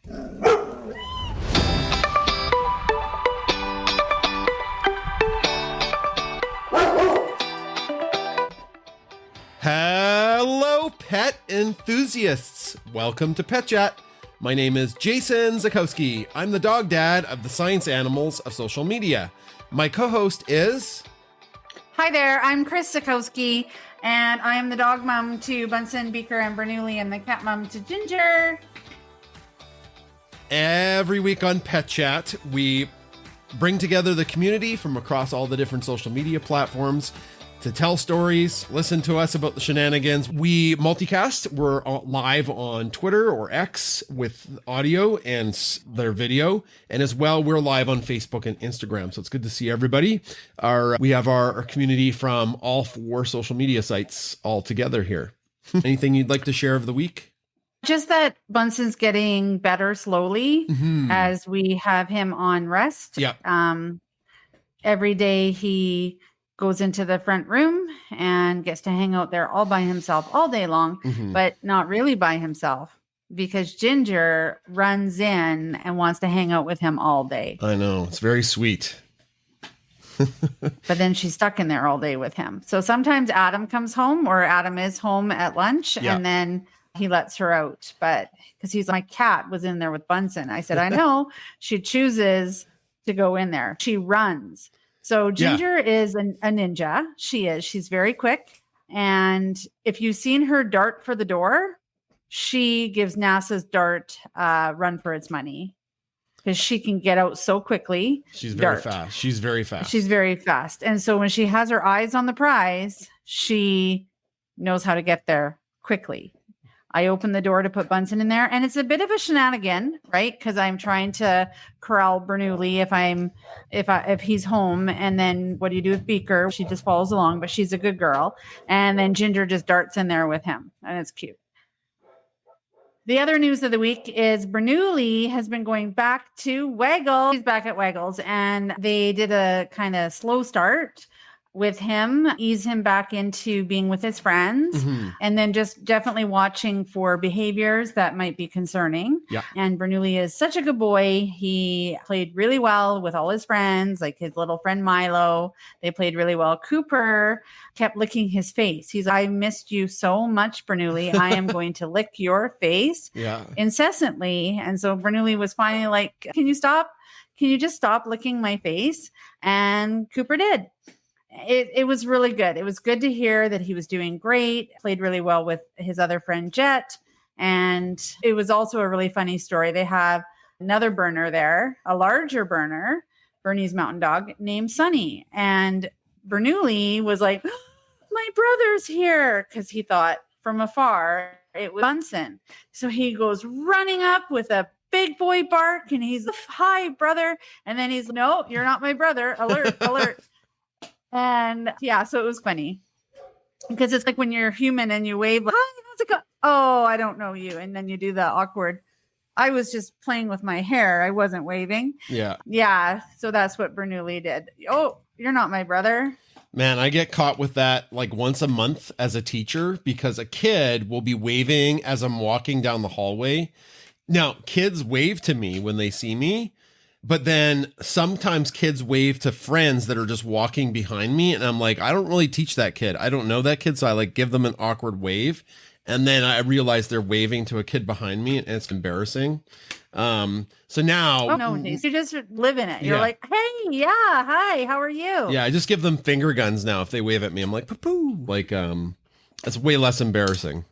Hello, pet enthusiasts. Welcome to Pet Chat. My name is Jason Zakowski. I'm the dog dad of the science animals of social media. My co-host is... Hi there, I'm Chris Zakowski, and I am the dog mom to Bunsen, Beaker, and Bernoulli, and the cat mom to Ginger. Every week on Pet Chat, we bring together the community from across all the different social media platforms to tell stories, listen to us about the shenanigans. We multicast. We're live on Twitter or X with audio and their video. And as well, we're live on Facebook and Instagram. So it's good to see everybody. We have our community from all 4 social media sites all together here. Anything you'd like to share of the week? Just that Bunsen's getting better slowly as we have him on rest. Yeah. Every day he goes into the front room and gets to hang out there all by himself all day long, but not really by himself because Ginger runs in and wants to hang out with him all day. I know. It's very sweet. But then she's stuck in there all day with him. So sometimes Adam comes home or Adam is home at lunch and then he lets her out. But because he's my cat was in there with Bunsen. I said, I know. She chooses to go in there. She runs. So Ginger is a ninja. She is. She's very quick. And if you've seen her dart for the door, she gives NASA's dart run for its money because she can get out so quickly. She's very fast. She's very fast. She's very fast. And so when she has her eyes on the prize, she knows how to get there quickly. I open the door to put Bunsen in there, and it's a bit of a shenanigan, right? Because I'm trying to corral Bernoulli if he's home, and then what do you do with Beaker? She just follows along, but she's a good girl. And then Ginger just darts in there with him, and it's cute. The other news of the week is Bernoulli has been going back to Waggles. He's back at Waggles, and they did a kind of slow start with him, ease him back into being with his friends, and then just definitely watching for behaviors that might be concerning. Yeah. And Bernoulli is such a good boy. He played really well with all his friends, like his little friend Milo. They played really well. Cooper kept licking his face. He's, I missed you so much, Bernoulli. I am going to lick your face incessantly. And so Bernoulli was finally like, can you stop? Can you just stop licking my face? And Cooper did. It was really good. It was good to hear that he was doing great, played really well with his other friend, Jet. And it was also a really funny story. They have another burner there, a larger burner, Bernie's mountain dog named Sunny. And Bernoulli was like, my brother's here, because he thought from afar it was Bunsen. So he goes running up with a big boy bark and he's, hi, brother. And then he's, no, you're not my brother. Alert, alert. And yeah, so it was funny because it's like when you're human and you wave, like, hi, how's it going? Oh, I don't know you. And then you do the awkward. I was just playing with my hair. I wasn't waving. Yeah. Yeah. So that's what Bernoulli did. Oh, you're not my brother. Man, I get caught with that like once a month as a teacher because a kid will be waving as I'm walking down the hallway. Now, kids wave to me when they see me. But then sometimes kids wave to friends that are just walking behind me. And I'm like, I don't really teach that kid. I don't know that kid. So I like give them an awkward wave. And then I realize they're waving to a kid behind me and it's embarrassing. So now. Oh, no, you just live in it. You're like, hey, yeah, hi, how are you? Yeah, I just give them finger guns now. If they wave at me, I'm like, poo-poo. Like, it's way less embarrassing.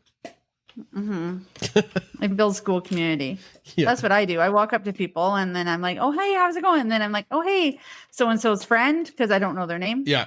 I build school community. That's what I do. I walk up to people and then I'm like, oh, hey, how's it going? And then I'm like, oh, hey, so-and-so's friend, because I don't know their name. Yeah.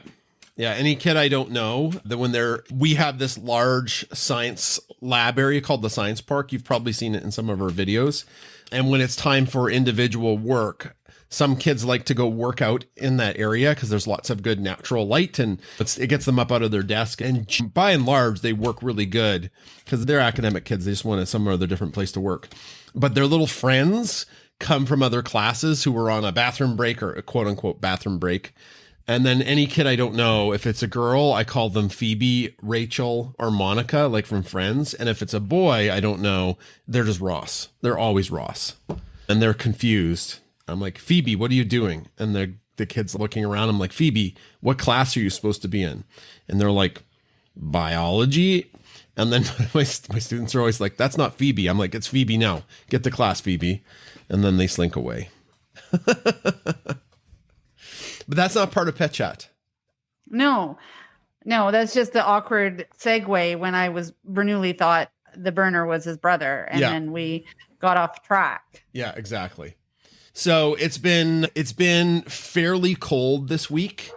Any kid I don't know, that we have this large science lab area called the Science Park. You've probably seen it in some of our videos. And when it's time for individual work, some kids like to go work out in that area because there's lots of good natural light and it gets them up out of their desk. And by and large, they work really good because they're academic kids. They just want some other different place to work. But their little friends come from other classes who were on a bathroom break or a quote unquote bathroom break. And then any kid I don't know, if it's a girl, I call them Phoebe, Rachel, or Monica, like from Friends. And if it's a boy I don't know, they're just Ross. They're always Ross. And they're confused. I'm like, Phoebe, what are you doing? And the kid's looking around. I'm like, Phoebe, what class are you supposed to be in? And they're like, biology. And then my students are always like, that's not Phoebe. I'm like, it's Phoebe now. Get to class, Phoebe. And then they slink away. But that's not part of Pet Chat. No, that's just the awkward segue when Bernoulli thought the burner was his brother, and then we got off track. Yeah, exactly. So it's been fairly cold this week.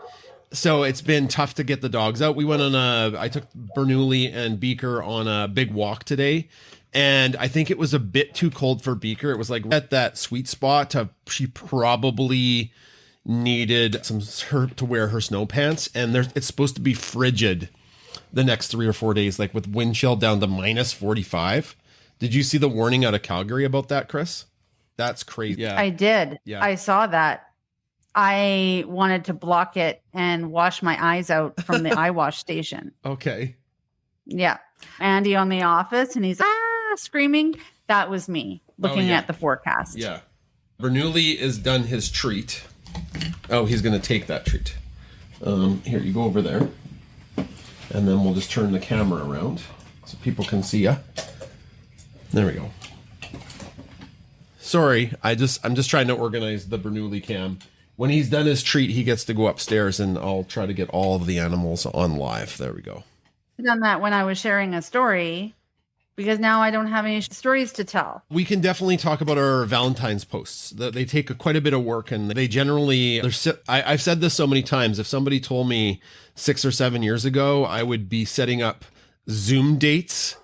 So it's been tough to get the dogs out. I took Bernoulli and Beaker on a big walk today. And I think it was a bit too cold for Beaker. It was like at that sweet spot. She probably needed to wear her snow pants, and it's supposed to be frigid the next 3 or 4 days, like with wind chill down to minus 45. Did you see the warning out of Calgary about that, Chris? That's crazy. Yeah, I did. Yeah. I saw that. I wanted to block it and wash my eyes out from the eye wash station. Okay. Yeah. Andy on The Office, and he's screaming. That was me looking at the forecast. Yeah. Bernoulli is done his treat. Oh, he's going to take that treat. Here, you go over there. And then we'll just turn the camera around so people can see ya. There we go. Sorry, I'm just trying to organize the Bernoulli cam. When he's done his treat, he gets to go upstairs, and I'll try to get all of the animals on live. There we go. I've done that when I was sharing a story, because now I don't have any stories to tell. We can definitely talk about our Valentine's posts. They take quite a bit of work, and they generally, I've said this so many times. If somebody told me 6 or 7 years ago, I would be setting up Zoom dates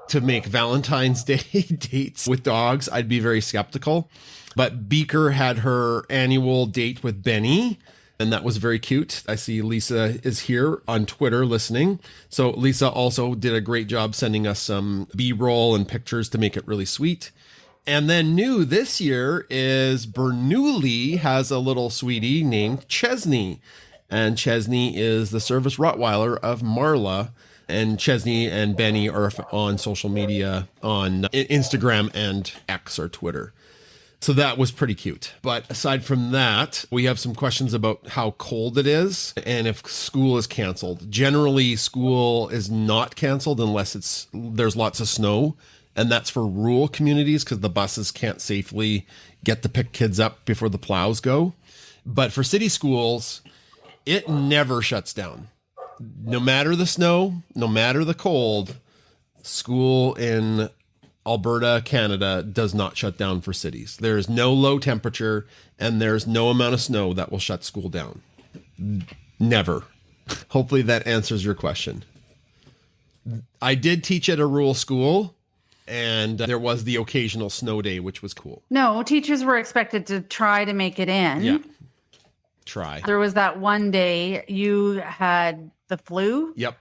to make Valentine's Day dates with dogs, I'd be very skeptical. But Beaker had her annual date with Benny, and that was very cute. I see Lisa is here on Twitter listening. So Lisa also did a great job sending us some B-roll and pictures to make it really sweet. And then new this year is Bernoulli has a little sweetie named Chesney. And Chesney is the service Rottweiler of Marla. And Chesney and Benny are on social media on Instagram and X or Twitter. So that was pretty cute. But aside from that, we have some questions about how cold it is and if school is canceled. Generally, school is not canceled unless there's lots of snow. And that's for rural communities because the buses can't safely get to pick kids up before the plows go. But for city schools, it never shuts down. No matter the snow, no matter the cold, school in Alberta, Canada does not shut down for cities. There is no low temperature and there's no amount of snow that will shut school down. Never. Hopefully that answers your question. I did teach at a rural school and there was the occasional snow day, which was cool. No, teachers were expected to try to make it in. Yeah. Try. There was that one day you had the flu. Yep.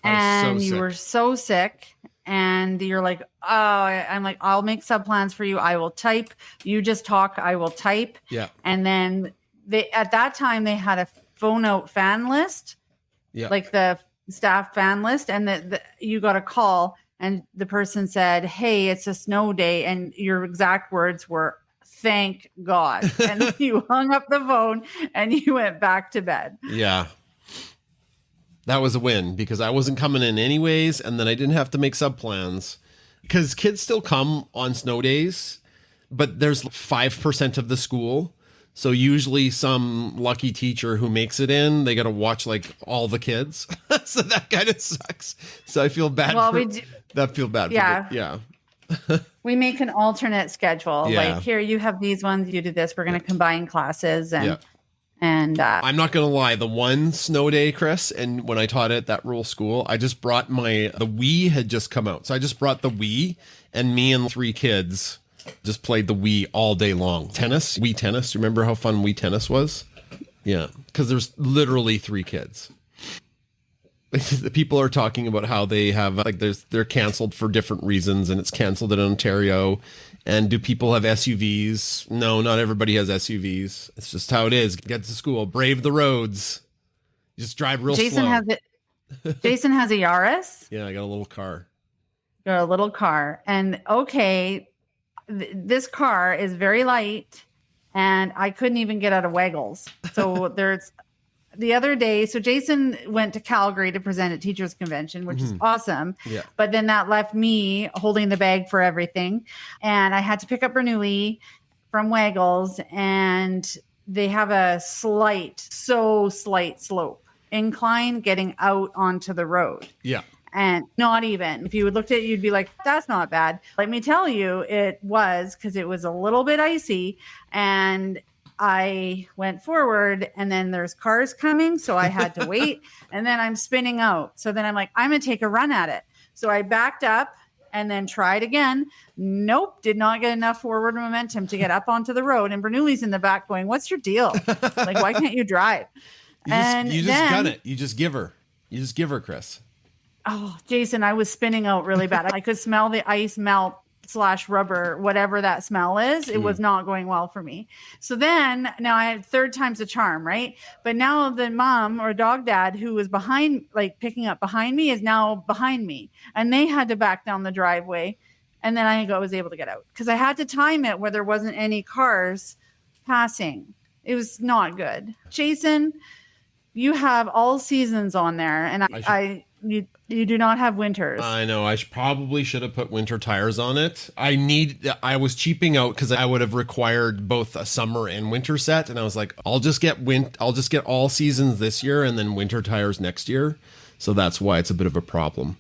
And you were so sick. And you're like, oh, I'm like, I'll make sub plans for you. I will type. You just talk. I will type. Yeah. And then at that time they had a phone out fan list. Yeah. Like the staff fan list. And you got a call and the person said, hey, it's a snow day. And your exact words were, thank God. And you hung up the phone and you went back to bed. Yeah. That was a win because I wasn't coming in anyways. And then I didn't have to make sub plans because kids still come on snow days, but there's 5% of the school. So usually some lucky teacher who makes it in, they got to watch like all the kids. So that kind of sucks. So I feel bad. Yeah. We make an alternate schedule. Yeah. Like here, you have these ones, you do this. We're going to combine classes and I'm not going to lie. The one snow day, Chris, and when I taught at that rural school, I just brought the Wii had just come out. So I just brought the Wii and me and 3 kids just played the Wii all day long. Wii tennis. Remember how fun Wii tennis was? Yeah. Because there's literally 3 kids. The people are talking about how they have they're canceled for different reasons and it's canceled in Ontario And do people have SUVs? No, not everybody has SUVs. It's just how it is. Get to school, brave the roads. Just drive real Jason slow. has it. Jason has a Yaris. Yeah, I got a little car. Got a little car. And okay, this car is very light and I couldn't even get out of Waggles. So there's the other day. So Jason went to Calgary to present at Teachers Convention, which is awesome. Yeah. But then that left me holding the bag for everything. And I had to pick up Bernoulli from Waggles, and they have a slight slope incline getting out onto the road. Yeah. And not even. If you would looked at it, you'd be like, that's not bad. Let me tell you, it was, because it was a little bit icy. And I went forward, and then there's cars coming. So I had to wait. And then I'm spinning out. So then I'm like, I'm going to take a run at it. So I backed up and then tried again. Nope. Did not get enough forward momentum to get up onto the road. And Bernoulli's in the back going, what's your deal? Like, why can't you drive? You just gun it. You just give her. Chris. Oh, Jason, I was spinning out really bad. I could smell the ice melt / rubber, whatever that smell is. It was not going well for me. So then now I had third time's a charm, right? But now the mom or dog dad who was behind, like picking up behind me, is now behind me. And they had to back down the driveway. And then I was able to get out because I had to time it where there wasn't any cars passing. It was not good. Jason, you have all seasons on there, and you do not have winters. I know. I probably should have put winter tires on it. I was cheaping out because I would have required both a summer and winter set, and I was like, I'll just get all seasons this year and then winter tires next year. So that's why it's a bit of a problem.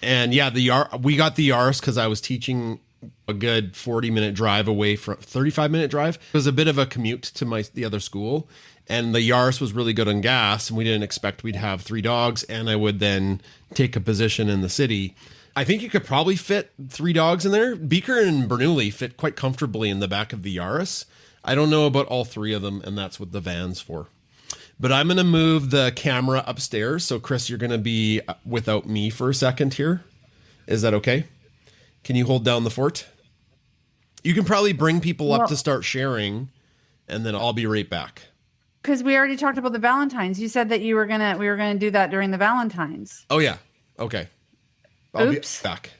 And yeah, we got the Yaris because I was teaching a good 40-minute drive away from 35-minute drive. It was a bit of a commute to the other school. And the Yaris was really good on gas, and we didn't expect we'd have 3 dogs, and I would then take a position in the city. I think you could probably fit 3 dogs in there. Beaker and Bernoulli fit quite comfortably in the back of the Yaris. I don't know about all 3 of them, and that's what the van's for. But I'm going to move the camera upstairs. So, Chris, you're going to be without me for a second here. Is that okay? Can you hold down the fort? You can probably bring people up to start sharing, and then I'll be right back. Because we already talked about the Valentines. You said that we were gonna do that during the Valentines. Oh yeah. Okay. I'll be back.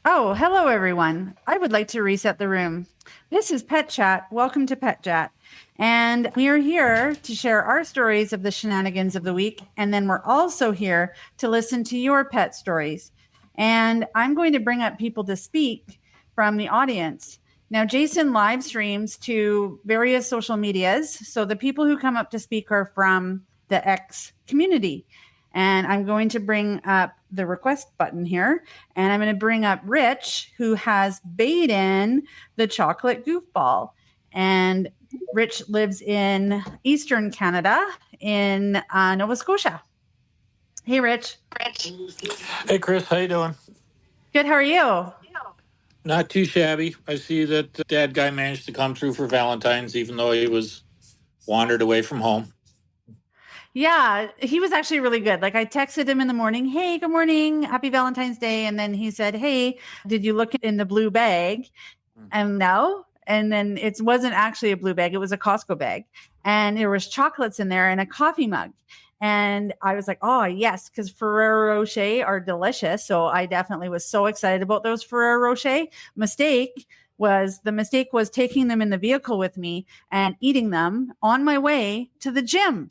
Oh, hello everyone. I would like to reset the room. This is Pet Chat. Welcome to Pet Chat. And we are here to share our stories of the shenanigans of the week. And then we're also here to listen to your pet stories. And I'm going to bring up people to speak from the audience. Now, Jason live streams to various social medias. So the people who come up to speak are from the X community. And I'm going to bring up the request button here. And I'm going to bring up Rich, who has Baden, the chocolate goofball. And Rich lives in Eastern Canada in Nova Scotia. Hey, Rich. Hey, Chris. How you doing? Good. How are you? Not too shabby. I see that the dad guy managed to come through for Valentine's, even though he was wandered away from home. Yeah, he was actually really good. Like I texted him in the morning, hey, good morning, happy Valentine's Day. And then he said, hey, did you look in the blue bag? And no. And then it wasn't actually a blue bag. It was a Costco bag. And there was chocolates in there and a coffee mug. And I was like, oh, yes, because Ferrero Rocher are delicious. So I definitely was so excited about those Ferrero Rocher. The mistake was taking them in the vehicle with me and eating them on my way to the gym.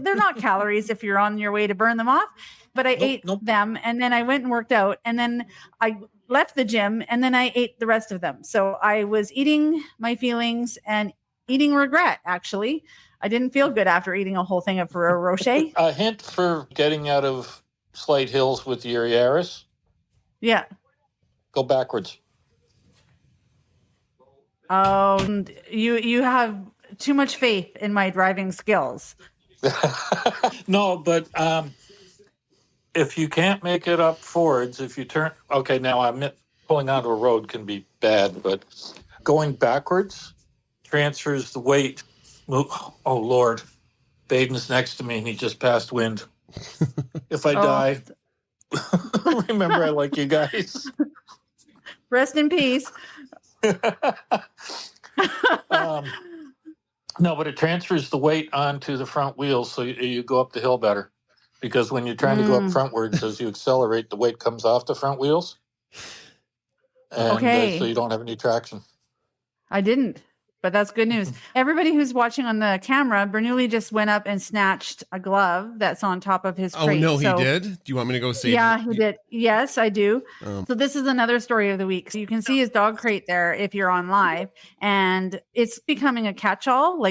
They're not calories if you're on your way to burn them off. But I ate them, and then I went and worked out. And then I left the gym, and then I ate the rest of them. So I was eating my feelings and eating regret, actually. I didn't feel good after eating a whole thing of Ferrero Rocher. A hint for getting out of slight hills with your Yaris. Yeah. Go backwards. Oh, you have too much faith in my driving skills. No, but if you can't make it up forwards, if you turn... Okay, now I admit pulling onto a road can be bad, but going backwards transfers the weight. Oh, Lord. Baden's next to me, and he just passed wind. If I die, remember I like you guys. Rest in peace. No, but it transfers the weight onto the front wheels, so you go up the hill better. Because when you're trying to go up frontwards, as you accelerate, the weight comes off the front wheels, and so Okay. you don't have any traction. I didn't, but that's good news. Everybody who's watching on the camera, Bernoulli just went up and snatched a glove that's on top of his crate. Oh, no, he did? Do you want me to go save Yeah, he did. Yes, I do. Um, So this is another story of the week. So you can see his dog crate there if you're on live, and it's becoming a catch-all.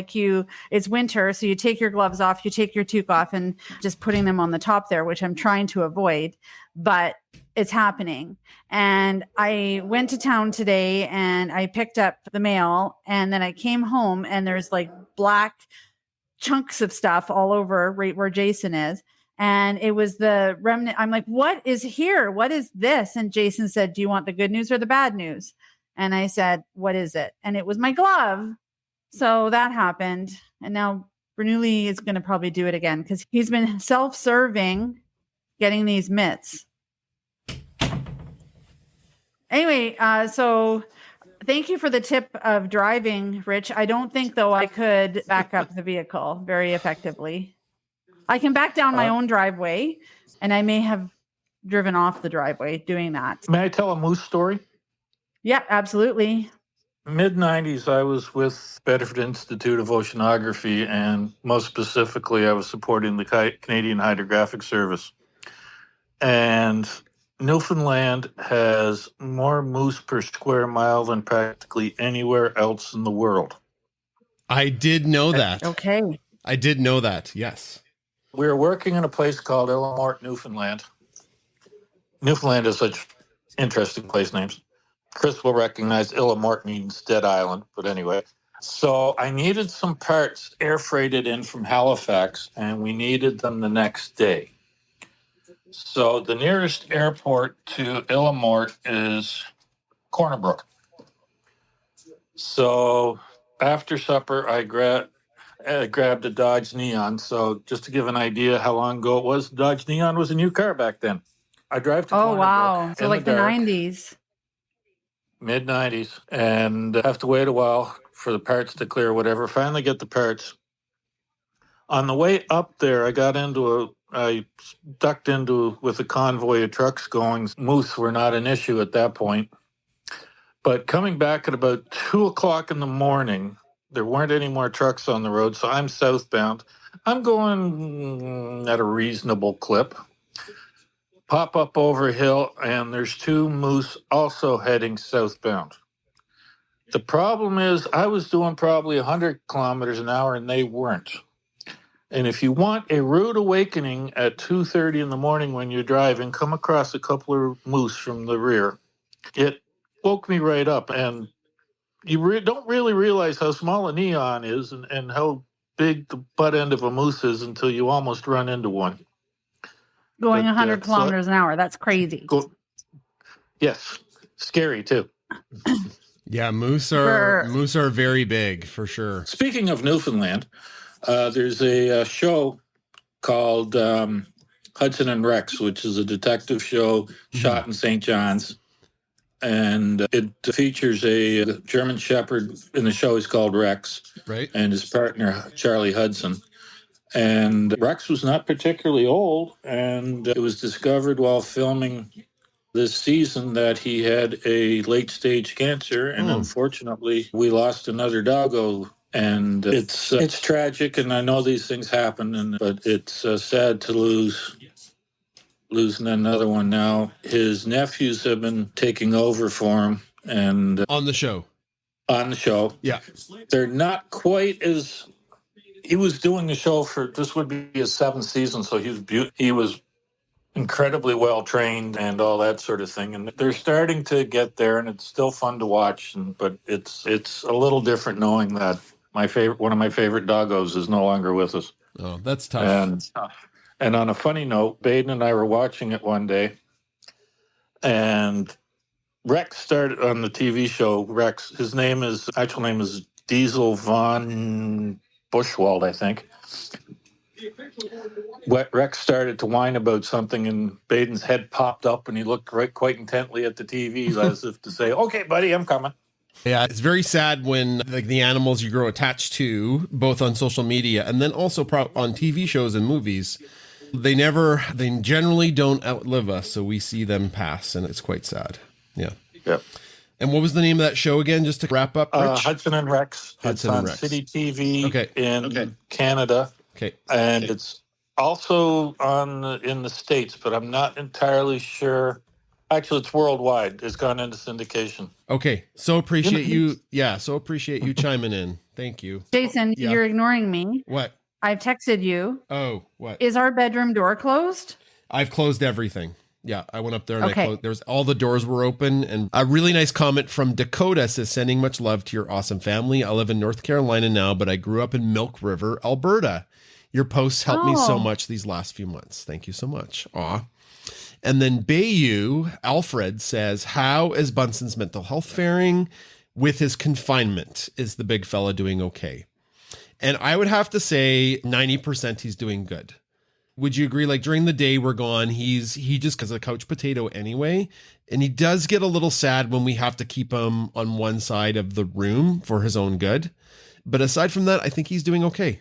It's winter, so you take your gloves off, you take your toque off, and just putting them on the top there, which I'm trying to avoid, but it's happening. And I went to town today and I picked up the mail, and then I came home and there's like black chunks of stuff all over right where Jason is. And it was the remnant. I'm like, what is here? What is this? And Jason said, do you want the good news or the bad news? And I said, what is it? And it was my glove. So that happened. And now Bernoulli is going to probably do it again because he's been self-serving getting these mitts. Anyway, so thank you for the tip of driving, Rich. I don't think, though, I could back up the vehicle very effectively. I can back down my own driveway, and I may have driven off the driveway doing that. May I tell a moose story? Yeah, absolutely. Mid-90s, I was with Bedford Institute of Oceanography, and most specifically, I was supporting the Canadian Hydrographic Service. And Newfoundland has more moose per square mile than practically anywhere else in the world. I did know that. Okay. I did know that, yes. We were working in a place called Illamort, Newfoundland. Newfoundland has such interesting place names. Chris will recognize Illamort means dead island, but anyway. So I needed some parts air freighted in from Halifax, and we needed them the next day. So the nearest airport to Illamort is Corner Brook. So after supper, I grabbed a Dodge Neon. So just to give an idea how long ago it was, Dodge Neon was a new car back then. I drive to Corner wow. Brook So in like the dark, 90s. Mid-90s, and have to wait a while for the parts to clear, whatever. Finally get the parts. On the way up there, I ducked into with a convoy of trucks going. Moose were not an issue at that point. But coming back at about 2 o'clock in the morning, there weren't any more trucks on the road, so I'm southbound. I'm going at a reasonable clip. Pop up over a hill, and there's two moose also heading southbound. The problem is I was doing probably 100 kilometers an hour, and they weren't. And if you want a rude awakening at 2:30 in the morning when you're driving, come across a couple of moose from the rear. It woke me right up, and you don't really realize how small a neon is and how big the butt end of a moose is until you almost run into one. Going But, 100 kilometers an hour. That's crazy. Yes, scary too. Yeah, moose are very big for sure. Speaking of Newfoundland, there's a show called Hudson and Rex, which is a detective show shot in St. John's. And it features a German Shepherd in the show. He's called Rex, right? And his partner, Charlie Hudson. And Rex was not particularly old, and it was discovered while filming this season that he had a late-stage cancer, and unfortunately, we lost another doggo. And it's tragic, and I know these things happen, but it's sad to losing another one now. His nephews have been taking over for him, and on the show. Yeah, they're not quite as. He was doing the show for this would be his 7th season, so he was incredibly well trained and all that sort of thing. And they're starting to get there, and it's still fun to watch. But it's a little different knowing that one of my favorite doggos is no longer with us. Oh, that's tough. And on a funny note, Baden and I were watching it one day, and Rex started on the TV show. Rex, his actual name is Diesel von Bushwald, I think. Rex started to whine about something, and Baden's head popped up, and he looked quite intently at the TV as if to say, "Okay, buddy, I'm coming." Yeah, it's very sad when like the animals you grow attached to, both on social media and then also on TV shows and movies, they generally don't outlive us, so we see them pass, and it's quite sad. Yeah. Yep. And what was the name of that show again, just to wrap up, Rich? Hudson and Rex. Hudson it's and on Rex. City TV in Canada. Okay. And it's also in the States, but I'm not entirely sure. Actually, it's worldwide. It's gone into syndication. Okay. So appreciate you. Yeah. So appreciate you chiming in. Thank you. Jason, Yeah. you're ignoring me. What? I've texted you. Oh, what? Is our bedroom door closed? I've closed everything. Yeah, I went up there and Okay. I closed. There's all the doors were open, and a really nice comment from Dakota says, "Sending much love to your awesome family. I live in North Carolina now, but I grew up in Milk River, Alberta. Your posts helped me so much these last few months. Thank you so much." Aw. And then Bayou Alfred says, "How is Bunsen's mental health faring with his confinement? Is the big fella doing okay?" And I would have to say 90% he's doing good. Would you agree? Like during the day we're gone, he just because a couch potato anyway. And he does get a little sad when we have to keep him on one side of the room for his own good. But aside from that, I think he's doing okay.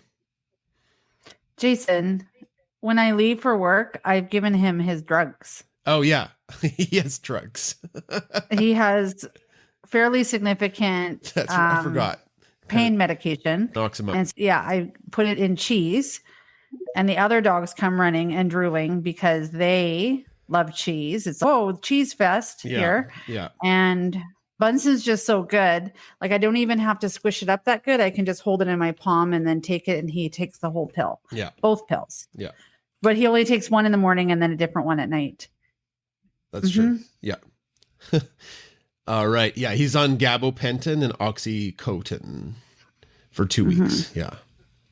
Jason, when I leave for work, I've given him his drugs. Oh yeah. He has drugs. He has fairly significant That's right. I forgot. pain medication. Knocks him up. And I put it in cheese, and the other dogs come running and drooling because they love cheese. It's cheese fest here. Yeah. And Bunsen's just so good. Like I don't even have to squish it up that good. I can just hold it in my palm and then take it, and he takes the whole pill. Yeah. Both pills. Yeah. But he only takes one in the morning and then a different one at night. That's true. Yeah. All right. Yeah. He's on gabapentin and oxycodone for 2 weeks. Yeah.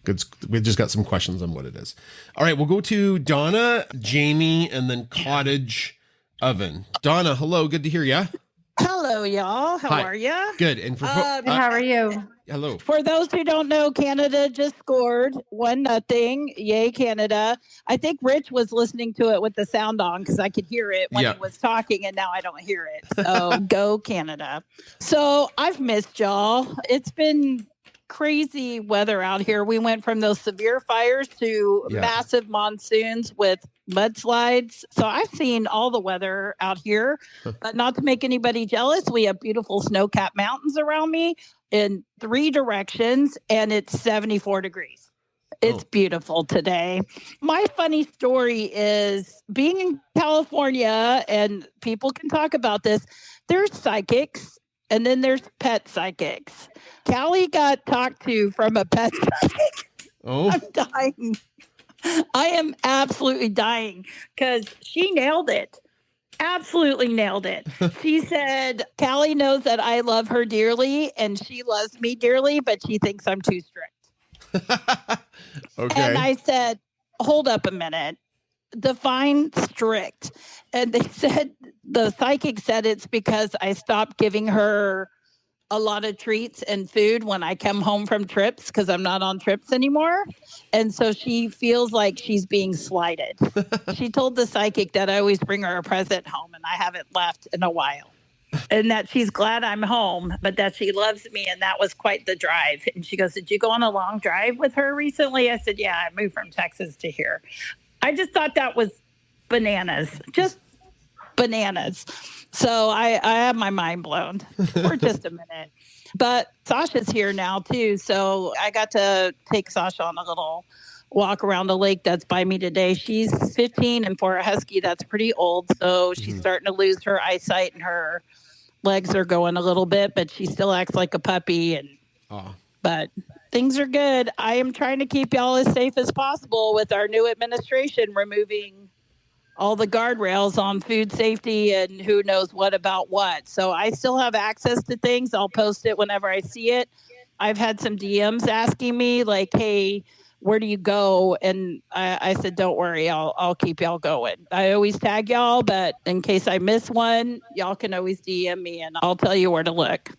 Good. We just got some questions on what it is. All right. We'll go to Donna, Jamie, and then Cottage Oven. Donna, hello. Good to hear you. Hello, y'all. How Hi. are you? Good. And for How are you? hello. For those who don't know, Canada just scored 1-0. Yay, Canada. I think Rich was listening to it with the sound on because I could hear it when he was talking, and now I don't hear it. So go Canada. So I've missed y'all. It's been crazy weather out here. We went from those severe fires to massive monsoons with mudslides. So I've seen all the weather out here, but not to make anybody jealous, we have beautiful snow-capped mountains around me in 3 directions, and it's 74 degrees. It's beautiful today. My funny story is being in California, and people can talk about this, there's psychics, and then there's pet psychics. Callie got talked to from a pet psychic. Oh, I'm dying. I am absolutely dying because she nailed it. Absolutely nailed it. She said, Callie knows that I love her dearly and she loves me dearly, but she thinks I'm too strict. okay. And I said, hold up a minute. Define strict. And they said, the psychic said it's because I stopped giving her a lot of treats and food when I come home from trips because I'm not on trips anymore. And so she feels like she's being slighted. She told the psychic that I always bring her a present home and I haven't left in a while. And that she's glad I'm home, but that she loves me. And that was quite the drive. And she goes, did you go on a long drive with her recently? I said, yeah, I moved from Texas to here. I just thought that was bananas, just bananas. So I have my mind blown for just a minute. But Sasha's here now too. So I got to take Sasha on a little walk around the lake that's by me today. She's 15, and for a husky, that's pretty old. So she's starting to lose her eyesight and her legs are going a little bit, but she still acts like a puppy. But things are good. I am trying to keep y'all as safe as possible with our new administration removing all the guardrails on food safety and who knows what about what. So I still have access to things. I'll post it whenever I see it. I've had some DMs asking me like, hey, where do you go? And I said, don't worry, I'll keep y'all going. I always tag y'all, but in case I miss one, y'all can always DM me and I'll tell you where to look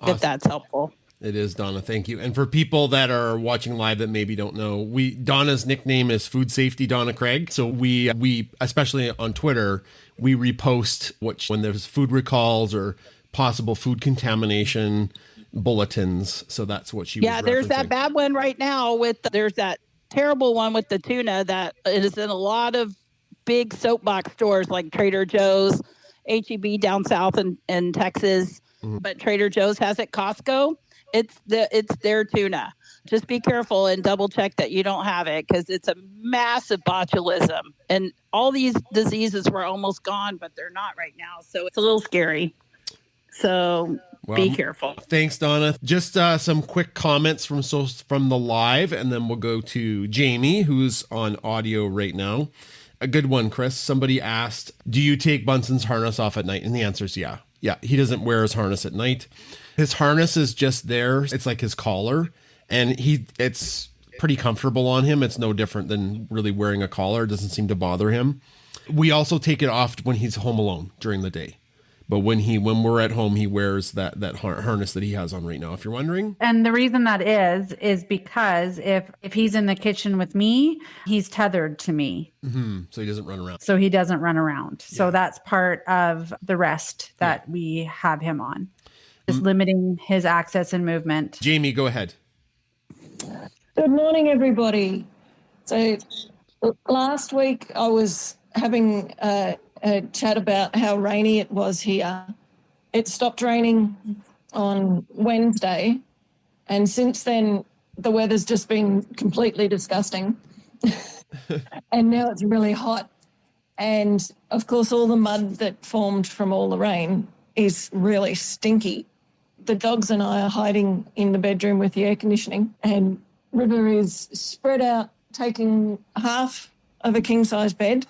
if that's helpful. It is Donna. Thank you. And for people that are watching live that maybe don't know, Donna's nickname is Food Safety Donna Craig. So we especially on Twitter, we repost when there's food recalls or possible food contamination bulletins. So that's what she was referencing. There's that bad one right now there's that terrible one with the tuna that is in a lot of big soapbox stores like Trader Joe's, H-E-B down south in Texas, but Trader Joe's has it, Costco. It's their tuna. Just be careful and double check that you don't have it, because it's a massive botulism. And all these diseases were almost gone, but they're not right now. So it's a little scary. So be careful. Thanks, Donna. Just some quick comments from the live, and then we'll go to Jamie, who's on audio right now. A good one, Chris. Somebody asked, do you take Bunsen's harness off at night? And the answer is yeah. Yeah, he doesn't wear his harness at night. His harness is just there. It's like his collar, and it's pretty comfortable on him. It's no different than really wearing a collar. It doesn't seem to bother him. We also take it off when he's home alone during the day. But when we're at home, he wears that harness that he has on right now, if you're wondering. And the reason that is because if he's in the kitchen with me, he's tethered to me. Mm-hmm. So he doesn't run around. Yeah. So that's part of the rest that we have him on. Just limiting his access and movement. Jamie, go ahead. Good morning, everybody. So last week I was having a chat about how rainy it was here. It stopped raining on Wednesday, and since then the weather's just been completely disgusting. And now it's really hot, and of course all the mud that formed from all the rain is really stinky. The dogs and I are hiding in the bedroom with the air conditioning, and River is spread out taking half of a king-size bed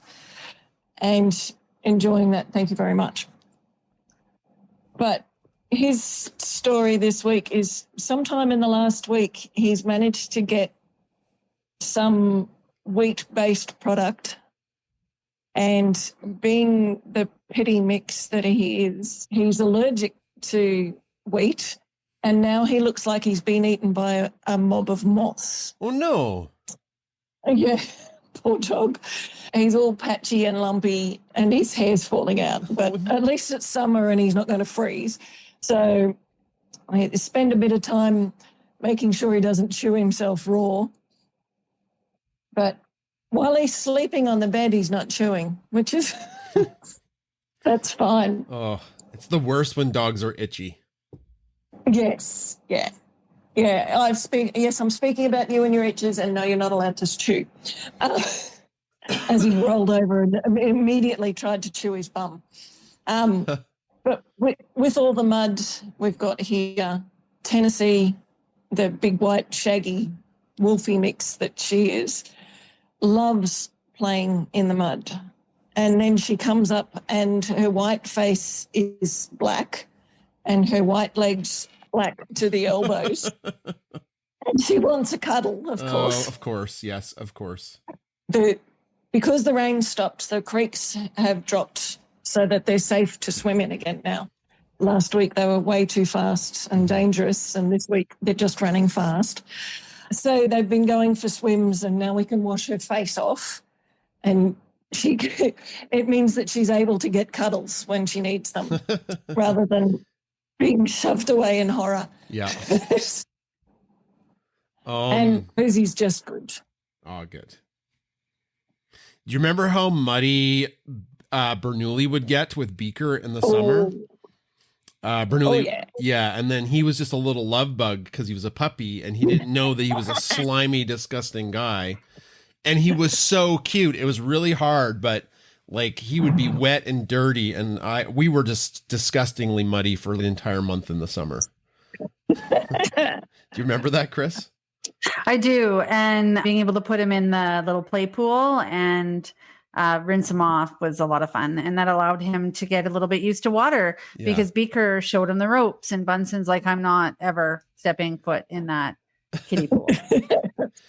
and enjoying that. Thank you very much. But his story this week is sometime in the last week, he's managed to get some wheat-based product, and being the petty mix that he is, he's allergic to wheat, and now he looks like he's been eaten by a mob of moths. Oh, no. Yeah, poor dog. He's all patchy and lumpy and his hair's falling out, but at least it's summer and he's not going to freeze. So I had to spend a bit of time making sure he doesn't chew himself raw. But while he's sleeping on the bed, he's not chewing, which is, that's fine. Oh, it's the worst when dogs are itchy. Yes, yeah. Yeah, I'm speaking about you and your itches, and no, you're not allowed to chew. As he rolled over and immediately tried to chew his bum. But with all the mud we've got here, Tennessee, the big white shaggy wolfie mix that she is, loves playing in the mud. And then she comes up and her white face is black and her white legs black to the elbows. And she wants a cuddle, of course. Oh, of course. Yes, of course. Because the rain stopped, the creeks have dropped so that they're safe to swim in again now. Last week they were way too fast and dangerous, and this week they're just running fast. So they've been going for swims, and now we can wash her face off. And it means that she's able to get cuddles when she needs them rather than being shoved away in horror. Yeah. And Posey's just good. Oh, good. Do you remember how muddy Bernoulli would get with Beaker in the summer? Bernoulli, yeah, and then he was just a little love bug because he was a puppy, and he didn't know that he was a slimy, disgusting guy. And he was so cute. It was really hard, but like he would be wet and dirty, and we were just disgustingly muddy for the entire month in the summer. Do you remember that, Chris? I do. And being able to put him in the little play pool and rinse him off was a lot of fun. And that allowed him to get a little bit used to water because Beaker showed him the ropes, and Bunsen's like, I'm not ever stepping foot in that kiddie pool.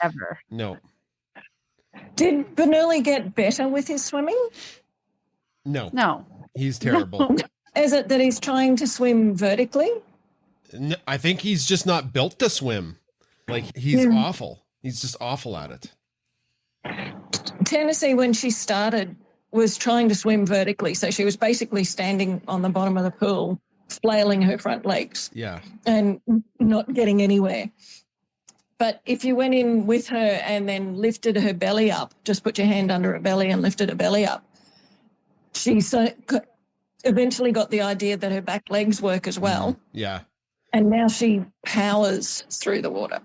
Ever. No. Did Bernoulli get better with his swimming? No. He's terrible. No. Is it that he's trying to swim vertically? I think he's just not built to swim. Like, he's awful. He's just awful at it. Tennessee, when she started, was trying to swim vertically. So she was basically standing on the bottom of the pool, flailing her front legs. Yeah. And not getting anywhere. But if you went in with her and then lifted her belly up, just put your hand under her belly and lifted her belly up, she eventually got the idea that her back legs work as well. Yeah. And now she powers through the water.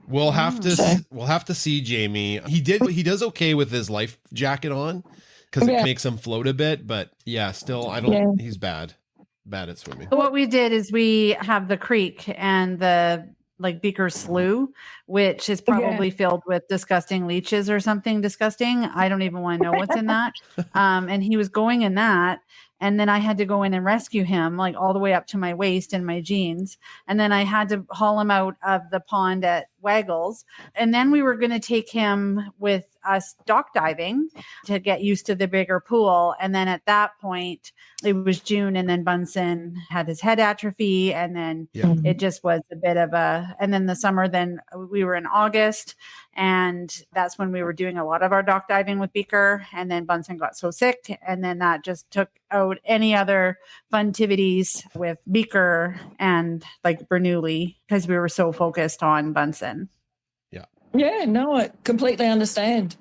We'll have to see Jamie. He does okay with his life jacket on because it makes him float a bit, but still he's bad at swimming. So what we did is we have the creek and the Beaker Slough, which is probably filled with disgusting leeches or something disgusting. I don't even want to know what's in that. And he was going in that. And then I had to go in and rescue him, all the way up to my waist in my jeans. And then I had to haul him out of the pond at Waggles. And then we were going to take him with us dock diving to get used to the bigger pool. And then at that point, it was June, and then Bunsen had his head atrophy. And then it just was a bit of and then the summer, then we were in August. And that's when we were doing a lot of our dock diving with Beaker. And then Bunsen got so sick. And then that just took out any other funtivities with Beaker and Bernoulli, because we were so focused on Bunsen. Yeah, no, I completely understand.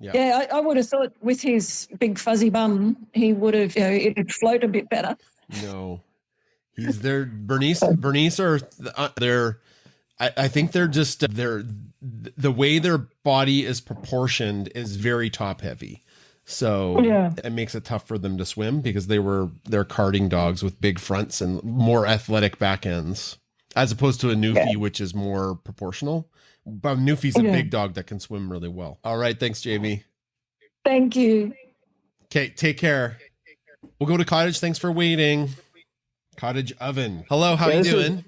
Yeah, I would have thought with his big fuzzy bum, he would have, it'd float a bit better. No, he's there. Bernice are I think they're just, the way their body is proportioned is very top heavy. So it makes it tough for them to swim because they're carting dogs with big fronts and more athletic back ends, as opposed to a Newfie, which is more proportional. But Newfie's a big dog that can swim really well. All right. Thanks, Jamie. Thank you. Okay. Take care. We'll go to Cottage. Thanks for waiting. Cottage Oven. Hello. How you doing?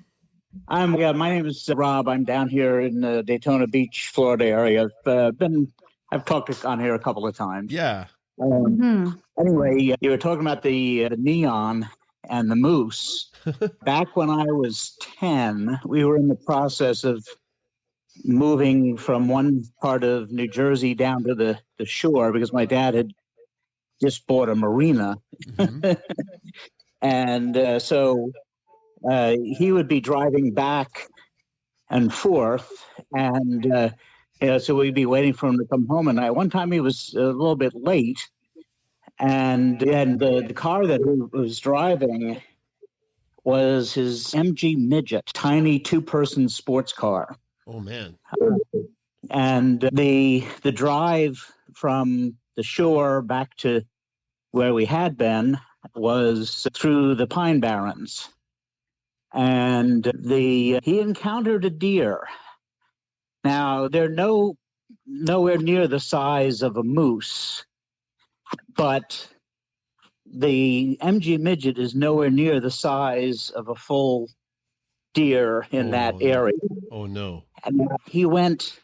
My name is Rob. I'm down here in the Daytona Beach, Florida area. I've talked on here a couple of times. Yeah. Anyway, you were talking about the neon and the moose. Back when I was 10, we were in the process of moving from one part of New Jersey down to the shore because my dad had just bought a marina. And so he would be driving back and forth, and so we'd be waiting for him to come home. And one time he was a little bit late, and the car that he was driving was his MG Midget, tiny two-person sports car. Oh man! And the drive from the shore back to where we had been was through the Pine Barrens, and he encountered a deer. Now they're nowhere near the size of a moose, but the MG Midget is nowhere near the size of a full deer in that area. Oh no! And he went.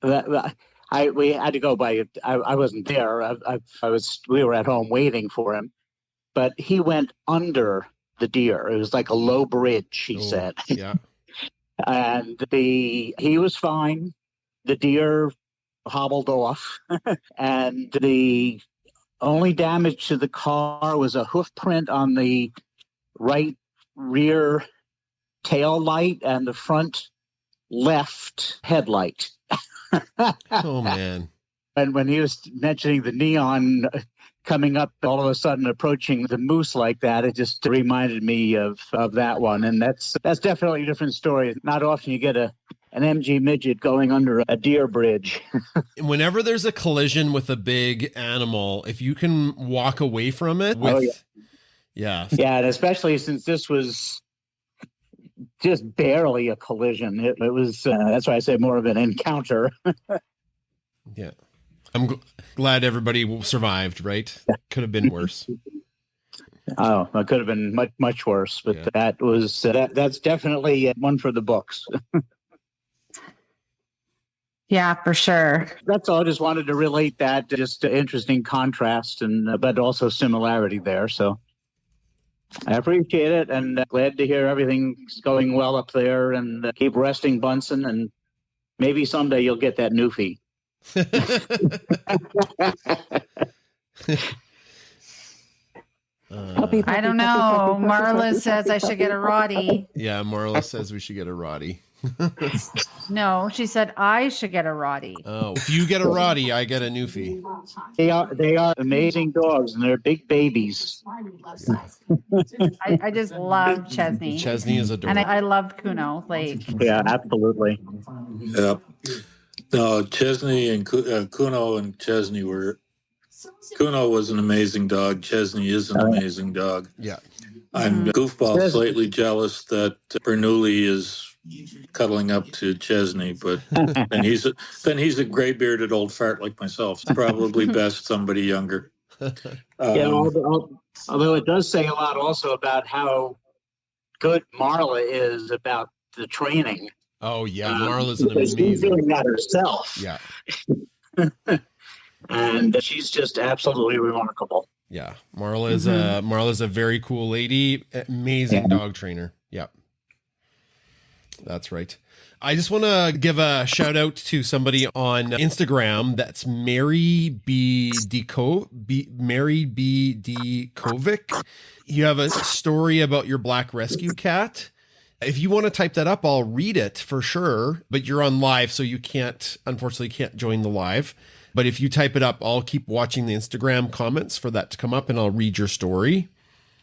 We had to go by. I wasn't there. We were at home waiting for him, but he went under the deer. It was like a low bridge. He said. Yeah. And he was fine. The deer hobbled off, and the only damage to the car was a hoof print on the right rear tail light and the front left headlight. Oh man. And when he was mentioning the neon coming up, all of a sudden approaching the moose like that, it just reminded me of that one. And that's definitely a different story. Not often you get an MG Midget going under a deer bridge. Whenever there's a collision with a big animal, if you can walk away from it yeah, and especially since this was just barely a collision. It was, that's why I say more of an encounter. Yeah. I'm glad everybody survived, right? Could have been worse. Oh, it could have been much, much worse, but that was, that's definitely one for the books. Yeah, for sure. That's all. I just wanted to relate that, just interesting contrast but also similarity there. So. I appreciate it, and glad to hear everything's going well up there. And keep resting, Bunsen, and maybe someday you'll get that newfie. I don't know. Marla says I should get a Roddy. Yeah, Marla says we should get a Roddy. No, she said I should get a Roddy. Oh, if you get a Roddy, I get a Newfie. They are amazing dogs, and they're big babies. I just love Chesney. Chesney is adorable. And I loved Kuno. Like, Yeah, absolutely. Yeah. No, Chesney and Kuno and Chesney were. Kuno was an amazing dog. Chesney is an amazing dog. Yeah. I'm goofball slightly jealous that Bernoulli is cuddling up to Chesney, but then he's a gray bearded old fart like myself. It's probably best somebody younger. Yeah, although it does say a lot also about how good Marla is about the training. Oh yeah, Marla's an because amazing. she's doing that herself. Yeah. And she's just absolutely remarkable. Yeah, Marla's a very cool lady, amazing dog trainer. Yep. That's right. I just want to give a shout out to somebody on Instagram. That's Mary B. Kovic. You have a story about your black rescue cat. If you want to type that up, I'll read it for sure. But you're on live, so you unfortunately can't join the live. But if you type it up, I'll keep watching the Instagram comments for that to come up, and I'll read your story.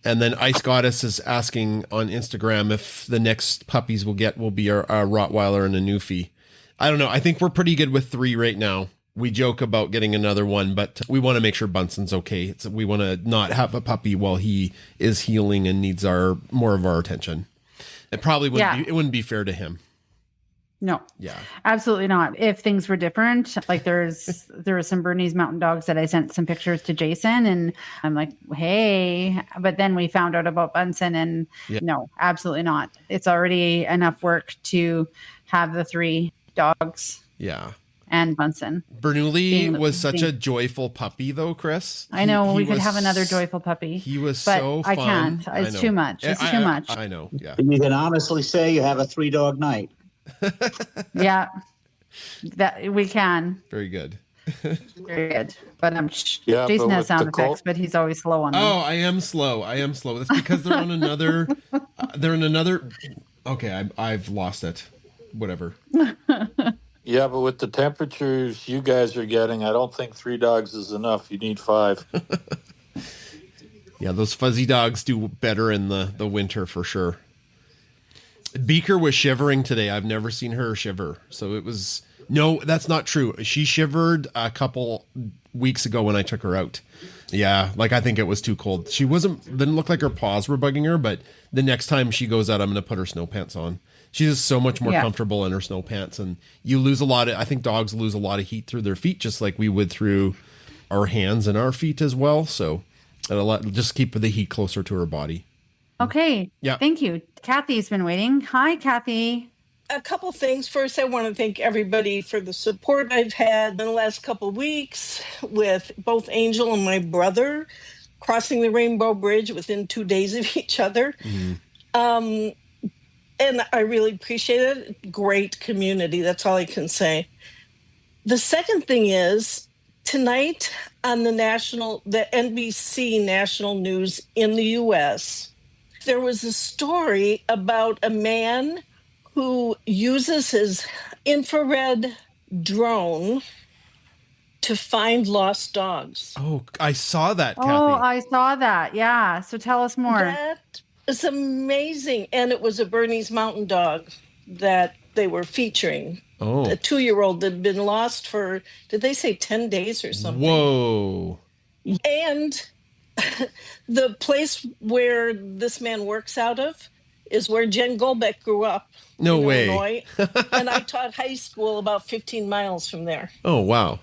And then Ice Goddess is asking on Instagram if the next puppies will be a Rottweiler and a Newfie. I don't know. I think we're pretty good with 3 right now. We joke about getting another one, but we want to make sure Bunsen's okay. We want to not have a puppy while he is healing and needs more of our attention. It probably wouldn't be fair to him. no, Yeah, absolutely not. If things were different, like there were some Bernese Mountain Dogs that I sent some pictures to Jason, and I'm like, hey, but then we found out about Bunsen, and no, absolutely not. It's already enough work to have the 3 dogs. Yeah. And Bunsen. Bernoulli was such a joyful puppy, though, Chris. I know we could have another joyful puppy. He was but so fun. I can't. It's too much. It's too much. I know. Yeah. You can honestly say you have a 3-dog night. Yeah, that we can. Very good. Very good. But Yeah, Jason but has with sound the effects, but he's always slow on them. Oh, I am slow. That's because they're on another. They're in another. Okay, I've lost it. Whatever. Yeah, but with the temperatures you guys are getting, I don't think 3 dogs is enough. You need 5. Yeah, those fuzzy dogs do better in the winter for sure. Beaker was shivering today. I've never seen her shiver. So it was... No, that's not true. She shivered a couple weeks ago when I took her out. Yeah, I think it was too cold. She didn't look like her paws were bugging her, but the next time she goes out, I'm going to put her snow pants on. She's just so much more comfortable in her snow pants, and you lose I think dogs lose a lot of heat through their feet, just like we would through our hands and our feet as well. So just keep the heat closer to her body. Okay. Yeah. Thank you. Kathy's been waiting. Hi, Kathy. A couple things. First, I want to thank everybody for the support I've had in the last couple of weeks with both Angel and my brother crossing the Rainbow Bridge within 2 days of each other. Mm-hmm. And I really appreciate it. Great community. That's all I can say. The second thing is tonight on the NBC national news in the U.S., there was a story about a man who uses his infrared drone to find lost dogs. Oh, I saw that, Kathy. Oh, I saw that. Yeah. So tell us more. That is amazing. And it was a Bernese Mountain Dog that they were featuring. Oh. A 2-year-old that had been lost for, did they say 10 days or something? Whoa. And the place where this man works out of is where Jen Golbeck grew up. No way. Illinois. And I taught high school about 15 miles from there. Oh, wow.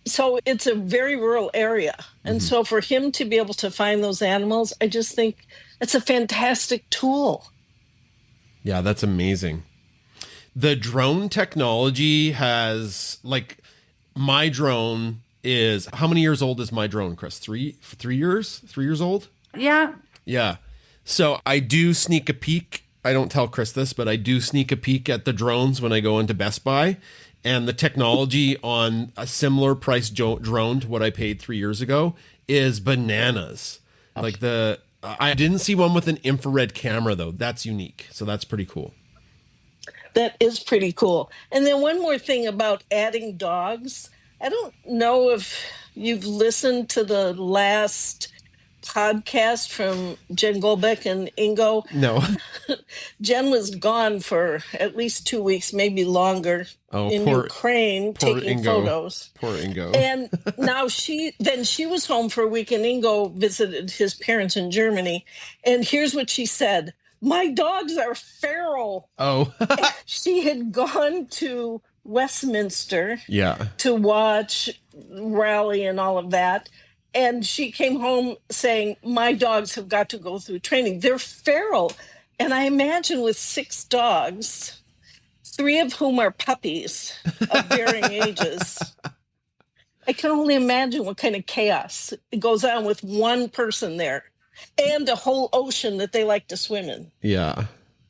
So it's a very rural area. And so for him to be able to find those animals, I just think it's a fantastic tool. Yeah, that's amazing. The drone technology has, my drone is, how many years old is my drone, Chris? 3 years? 3 years old? Yeah. Yeah. So I do sneak a peek. I don't tell Chris this, but I do sneak a peek at the drones when I go into Best Buy. And the technology on a similar price drone to what I paid 3 years ago is bananas. Like I didn't see one with an infrared camera though. That's unique. So that's pretty cool. That is pretty cool. And then one more thing about adding dogs. I don't know if you've listened to the last podcast from Jen Golbeck and Ingo. No. Jen was gone for at least 2 weeks, maybe longer, in Ukraine taking Ingo. photos. Poor Ingo. And now she was home for a week, and Ingo visited his parents in Germany. And here's what she said: "My dogs are feral." Oh. She had gone to Westminster to watch rally and all of that. And she came home saying, "My dogs have got to go through training. They're feral." And I imagine with 6 dogs, 3 of whom are puppies of varying ages, I can only imagine what kind of chaos goes on with one person there and a whole ocean that they like to swim in. Yeah.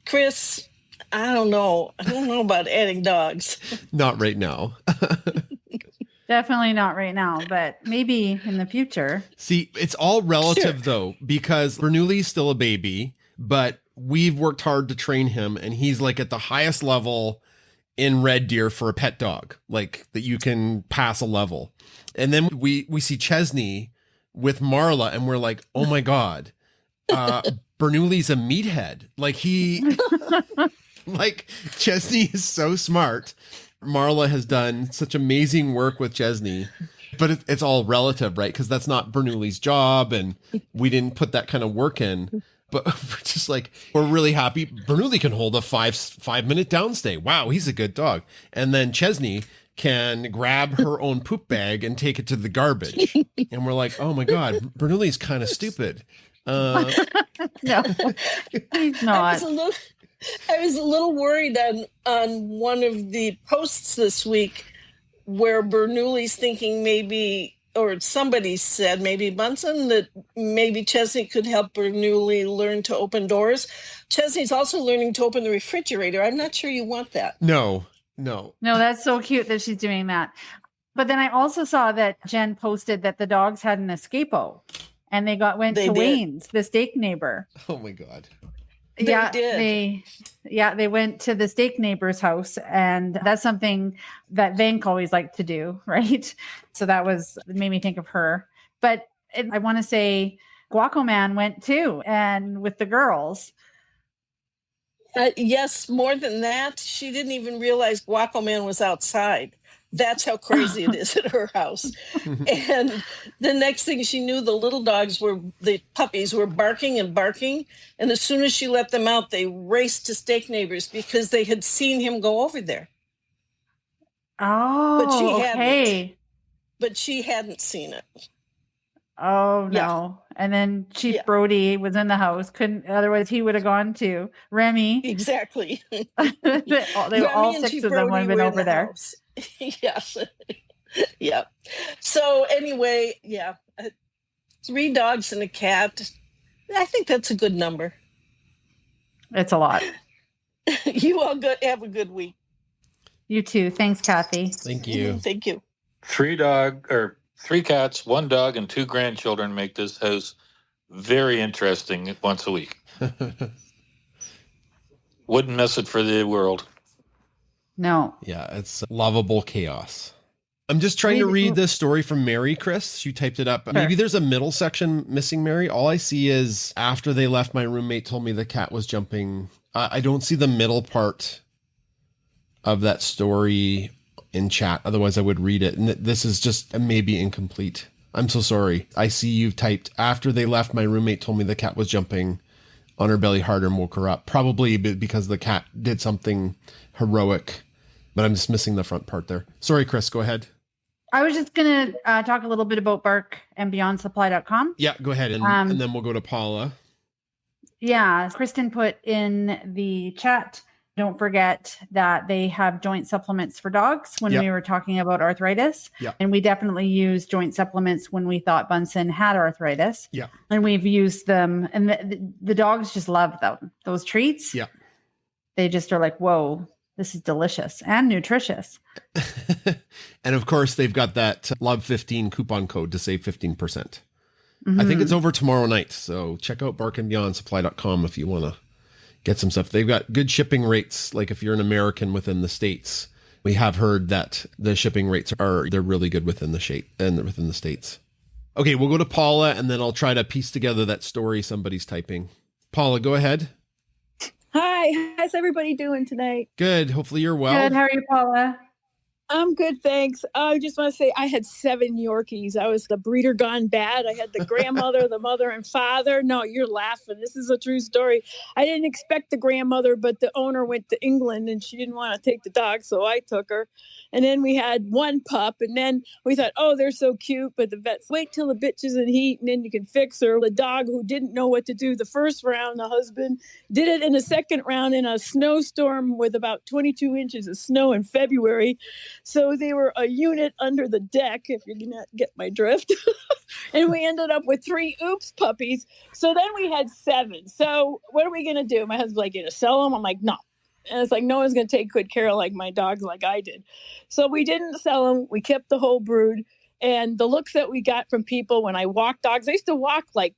Chris, I don't know. I don't know about adding dogs. Not right now. Definitely not right now, but maybe in the future. See, it's all relative though, because Bernoulli's still a baby, but we've worked hard to train him, and he's like at the highest level in Red Deer for a pet dog, like that you can pass a level. And then we see Chesney with Marla, and we're like, oh my God, Bernoulli's a meathead. Like like Chesney is so smart. Marla has done such amazing work with Chesney, but it's all relative, right? Because that's not Bernoulli's job, and we didn't put that kind of work in. But we're just like, we're really happy. Bernoulli can hold a 5-minute downstay. Wow, he's a good dog. And then Chesney can grab her own poop bag and take it to the garbage. And we're like, oh my God, Bernoulli's kind of stupid. No, he's not. I was a little worried on one of the posts this week where Bernoulli's thinking maybe, or somebody said, maybe Bunsen, that maybe Chesney could help Bernoulli learn to open doors. Chesney's also learning to open the refrigerator. I'm not sure you want that. No, that's so cute that she's doing that. But then I also saw that Jen posted that the dogs had an escapo, and they went to Wayne's, the steak neighbor. Oh my God. They went to the steak neighbor's house, and that's something that Vank always liked to do, right? So that made me think of her. But I want to say Guaco Man went too, and with the girls. Yes, more than that, she didn't even realize Guaco Man was outside. That's how crazy it is at her house. And the next thing she knew, the puppies were barking and barking. And as soon as she let them out, they raced to steak neighbors because they had seen him go over there. Oh, But she hadn't seen it. Oh, no. Yeah. And then Chief Brody was in the house. Otherwise he would have gone to Remy. Exactly. All 6 of them would have been over there. Yes. Yeah. So anyway, 3 dogs and a cat. I think that's a good number. It's a lot. You all have a good week. You too. Thanks, Kathy. Thank you. Thank you. 3 cats, 1 dog, and 2 grandchildren make this house very interesting once a week. Wouldn't miss it for the world. No. Yeah, it's lovable chaos. I'm just trying to read this story from Mary, Chris. She typed it up. Sure. Maybe there's a middle section missing, Mary. All I see is after they left, my roommate told me the cat was jumping. I don't see the middle part of that story in chat. Otherwise, I would read it. And this is just maybe incomplete. I'm so sorry. I see you've typed, after they left, my roommate told me the cat was jumping on her belly hard and woke her up. Probably because the cat did something heroic. But I'm just missing the front part there. Sorry, Chris, go ahead. I was just going to talk a little bit about Bark and BeyondSupply.com. Yeah, go ahead. And then we'll go to Paula. Yeah, Kristen put in the chat Don't forget that they have joint supplements for dogs when Yep. we were talking about arthritis. Yep. And we definitely use joint supplements when we thought Bunsen had arthritis. Yeah. And we've used them. And the dogs just love them. Those treats. Yeah. They just are like, whoa, this is delicious and nutritious. And of course, they've got that Love 15 coupon code to save 15%. Mm-hmm. I think it's over tomorrow night. So check out barkandbeyondsupply.com if you want to get some stuff. They've got good shipping rates. Like if you're an American within the States, we have heard that the shipping rates they're really good within the States. Okay, we'll go to Paula and then I'll try to piece together that story somebody's typing. Paula, go ahead. Hi, how's everybody doing tonight? Good. Hopefully you're well. Good. How are you, Paula? I'm good, thanks. I just want to say I had 7 Yorkies. I was the breeder gone bad. I had the grandmother, the mother, and father. No, you're laughing. This is a true story. I didn't expect the grandmother, but the owner went to England and she didn't want to take the dog, so I took her. And then we had one pup, and then we thought, oh, they're so cute, but the vets wait till the bitch is in heat, and then you can fix her. The dog who didn't know what to do the first round, the husband, did it in the second round in a snowstorm with about 22 inches of snow in February. So they were a unit under the deck, if you can get my drift. And we ended up with 3 oops puppies. So then we had 7. So what are we going to do? My husband's like, you going to sell them? I'm like, no. And it's like, no one's going to take good care of like my dogs like I did. So we didn't sell them. We kept the whole brood. And the looks that we got from people when I walked dogs, I used to walk like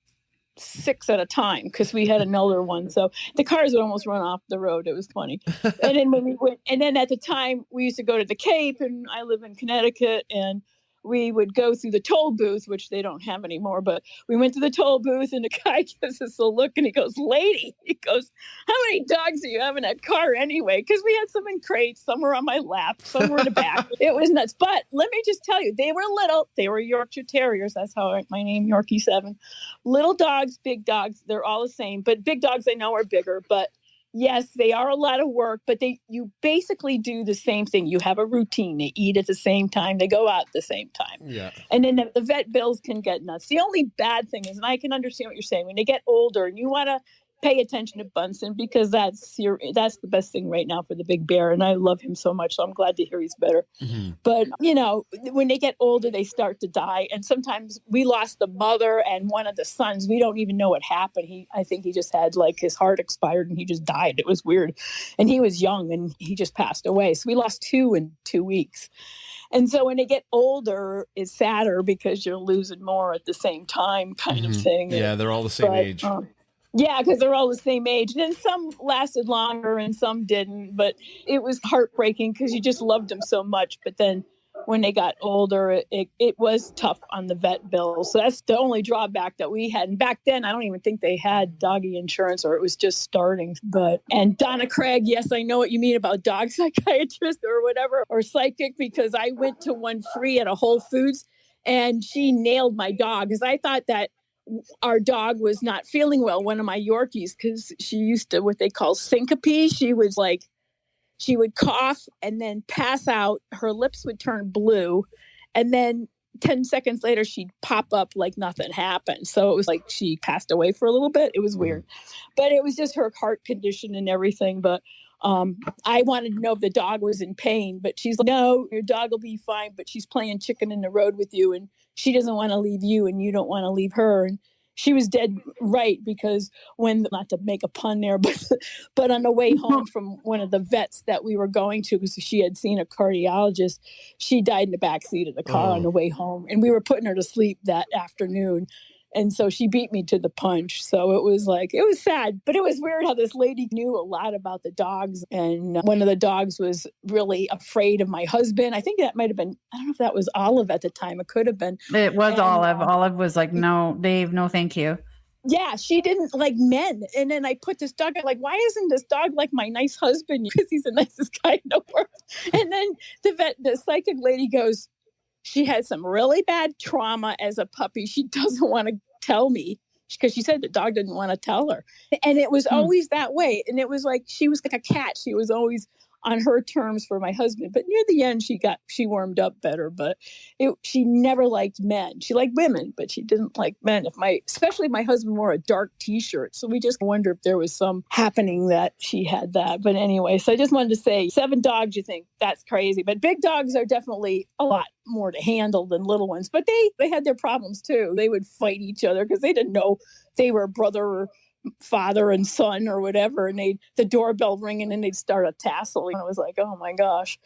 6 at a time because we had an elder one. So the cars would almost run off the road. It was funny. And then when we went, and then at the time we used to go to the Cape, and I live in Connecticut, and we would go through the toll booth, which they don't have anymore, but we went to the toll booth and the guy gives us a look and he goes, lady, he goes, how many dogs do you have in that car anyway? Because we had some in crates, some were on my lap, some were in the back. It was nuts. But let me just tell you, they were little, they were Yorkshire Terriers. That's how my name, Yorkie 7. Little dogs, big dogs, they're all the same. But big dogs I know are bigger, but yes, they are a lot of work, but you basically do the same thing. You have a routine. They eat at the same time. They go out at the same time. Yeah. And then the vet bills can get nuts. The only bad thing is, and I can understand what you're saying, when they get older and you want to pay attention to Bunsen because that's the best thing right now for the big bear. And I love him so much. So I'm glad to hear he's better. Mm-hmm. But, when they get older, they start to die. And sometimes we lost the mother and one of the sons. We don't even know what happened. I think he just had like his heart expired and he just died. It was weird. And he was young and he just passed away. So we lost 2 in 2 weeks. And so when they get older, it's sadder because you're losing more at the same time kind of thing. Yeah, they're all the same age. Yeah, because they're all the same age. And then some lasted longer and some didn't. But it was heartbreaking because you just loved them so much. But then when they got older, it was tough on the vet bill. So that's the only drawback that we had. And back then, I don't even think they had doggy insurance, or it was just starting. And Donna Craig, yes, I know what you mean about dog psychiatrist or whatever, or psychic, because I went to one free at a Whole Foods and she nailed my dog because I thought that our dog was not feeling well, one of my Yorkies, because she used to what they call syncope. She was like, she would cough and then pass out. Her lips would turn blue. And then 10 seconds later, she'd pop up like nothing happened. So it was like she passed away for a little bit. It was weird. But it was just her heart condition and everything. But I wanted to know if the dog was in pain. But she's like, no, your dog will be fine. But she's playing chicken in the road with you. And she doesn't want to leave you and you don't want to leave her. And she was dead right, because not to make a pun there, but on the way home from one of the vets that we were going to, because she had seen a cardiologist, she died in the backseat of the car on the way home. And we were putting her to sleep that afternoon. And so she beat me to the punch. So it was sad, but it was weird how this lady knew a lot about the dogs. And one of the dogs was really afraid of my husband. I think that might've been, I don't know if that was Olive at the time. It could have been. It was Olive. Olive was like, no, Dave, no, thank you. Yeah, she didn't like men. And then I put this dog, like, why isn't this dog like my nice husband? Because he's the nicest guy in the world. And then the psychic lady goes, she had some really bad trauma as a puppy. She doesn't want to tell me because she said the dog didn't want to tell her. And it was always that way. And it was like, she was like a cat. She was always on her terms for my husband. But near the end, she warmed up better. But she never liked men. She liked women, but she didn't like men. Especially my husband wore a dark T-shirt, so we just wonder if there was some happening that she had that. But anyway, so I just wanted to say, 7 dogs, you think that's crazy, but big dogs are definitely a lot more to handle than little ones. But they had their problems too. They would fight each other because they didn't know they were brother or father and son or whatever, and the doorbell ringing and they'd start a tussle. And I was like, oh my gosh.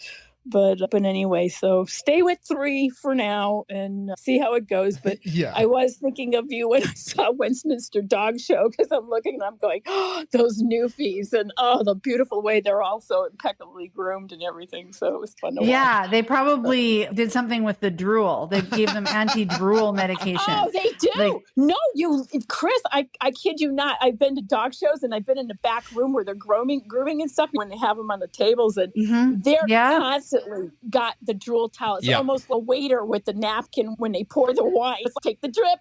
But anyway, so stay with 3 for now and see how it goes. But Yeah. I was thinking of you when I saw Westminster Dog Show, because I'm looking and I'm going, oh, those newfies, and the beautiful way they're all so impeccably groomed and everything. So it was fun to watch. Yeah, they probably did something with the drool. They gave them anti-drool medication. Oh, they do. No, Chris, I kid you not. I've been to dog shows and I've been in the back room where they're grooming and stuff when they have them on the tables, and they're constantly got the drool towel. It's almost a waiter with the napkin when they pour the wine. Take the drip.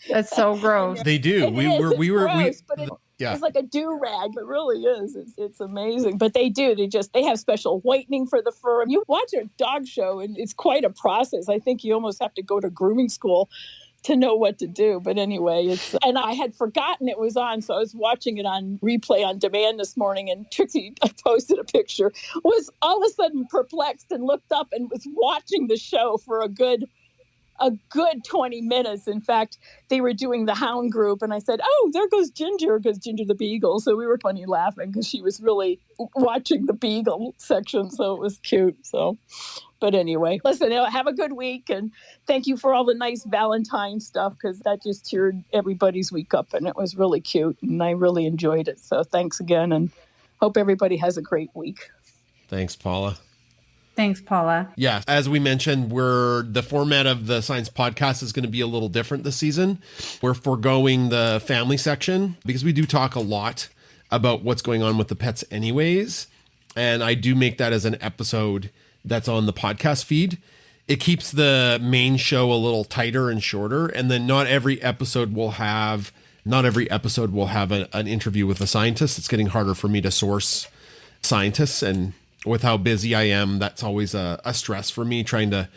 That's so gross. They do. It's like a do-rag. It really is. It's amazing. But they do. They have special whitening for the fur. You watch a dog show and it's quite a process. I think you almost have to go to grooming school to know what to do. But anyway, and I had forgotten it was on, so I was watching it on replay on demand this morning, and Trixie, I posted a picture, was all of a sudden perplexed and looked up and was watching the show for a good 20 minutes. In fact, they were doing the hound group, and I said, oh, there goes Ginger, because Ginger the Beagle. So we were funny laughing because she was really watching the Beagle section, so it was cute. So, but anyway, listen, have a good week, and thank you for all the nice Valentine stuff, because that just cheered everybody's week up, and it was really cute, and I really enjoyed it. So thanks again, and hope everybody has a great week. Thanks, Paula. Thanks, Paula. Yeah, as we mentioned, the format of the science podcast is going to be a little different this season. We're foregoing the family section because we do talk a lot about what's going on with the pets anyways. And I do make that as an episode that's on the podcast feed. It keeps the main show a little tighter and shorter. And then not every episode will have an interview with a scientist. It's getting harder for me to source scientists, and with how busy I am, that's always a stress for me, trying to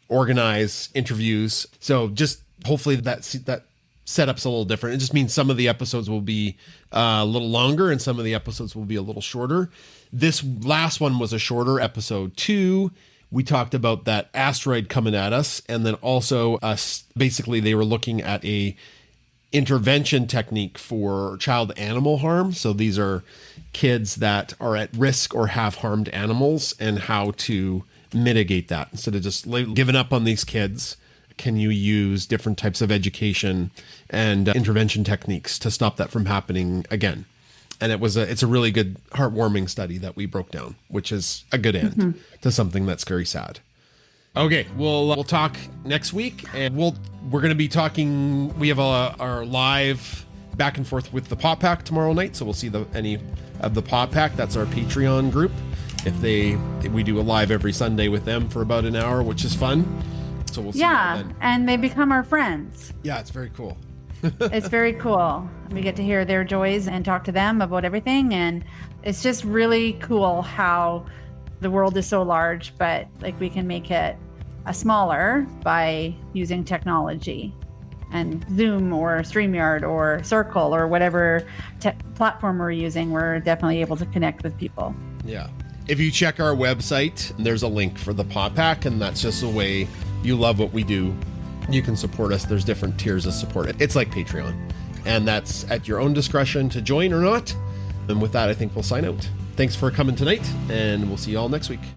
organize interviews. So just hopefully that setup's a little different. It just means some of the episodes will be a little longer and some of the episodes will be a little shorter. This last one was a shorter episode 2. We talked about that asteroid coming at us, and then also basically they were looking at a intervention technique for child animal harm. So these are kids that are at risk or have harmed animals, and how to mitigate that. Instead of just giving up on these kids, can you use different types of education and intervention techniques to stop that from happening again? And it's a really good, heartwarming study that we broke down, which is a good end to something that's very sad. Okay, we'll talk next week, and we're going to be talking. We have our live back and forth with the Pop Pack tomorrow night, so we'll see any of the Pop Pack. That's our Patreon group. We do a live every Sunday with them for about an hour, which is fun. So we'll see. Yeah, and they become our friends. Yeah, it's very cool. It's very cool. We get to hear their joys and talk to them about everything, and it's just really cool how the world is so large, but like we can make it smaller by using technology, and Zoom or StreamYard or Circle or whatever platform we're using, we're definitely able to connect with people. Yeah. If you check our website, there's a link for the Pop Pack, and that's just a way you love what we do. You can support us. There's different tiers of support. It's like Patreon, and that's at your own discretion to join or not. And with that, I think we'll sign out. Thanks for coming tonight, and we'll see you all next week.